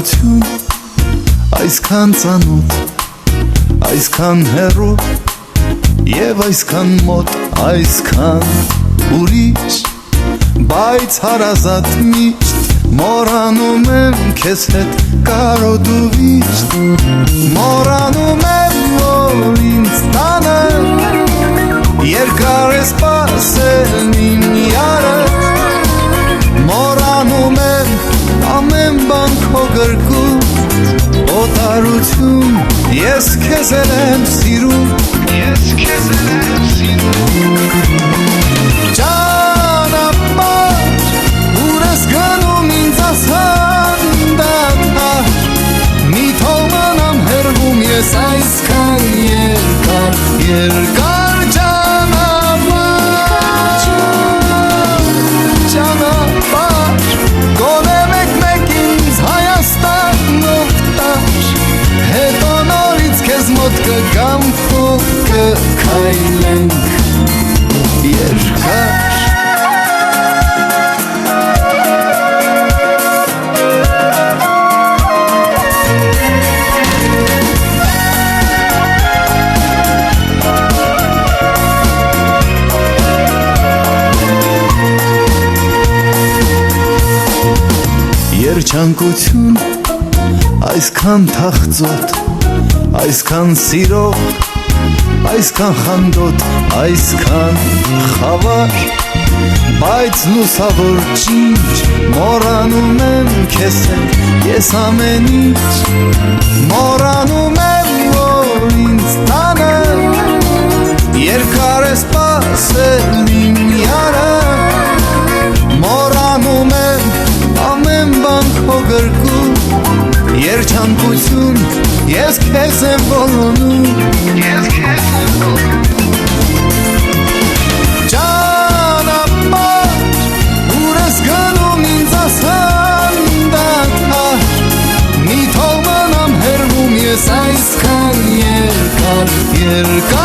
Օտարություն այսքան ծանոթ, այսքան հեռու և այսքան մոտ, այսքան ուրիշ, բայց հարազատ միշտ մոռանում եմ քեզ հետ կարոտ ու վիշտ, մոռանում եմ, որ ինձ տանը երկար է սպասել իմ յարը, մոռանում եմ ամեն բան քո գրկում, օտարություն ես քեզ էլ եմ սիրում, ես քեզ էլ եմ սիրում, ճանապարհ ուր ես գնում ինձ ասանդատար, մի թող մնամ հեռվում ես այսքան երկար, երկար կգամ փոք կքայլենք երկար Երջանկություն այսքան թախծոտ, այսքան սիրող, այսքան խանդոտ, այսքան խավար, բայց լուսավոր ջինջ, մոռանում եմ քեզ հետ, ես ամեն ինչ, մոռանում եմ, որ ինձ տանը երկար է սպասել իմ յարը, մոռանում եմ ամեն բան քո գրկում, երջանկություն ես քեզ եմ ոլոնում, ես քեզ եմ ոլոնում, ճանապարհ ուր ես գնում ինձ ասանդատար, մի թող մնամ հեռվում ես այսքան երկար, երկար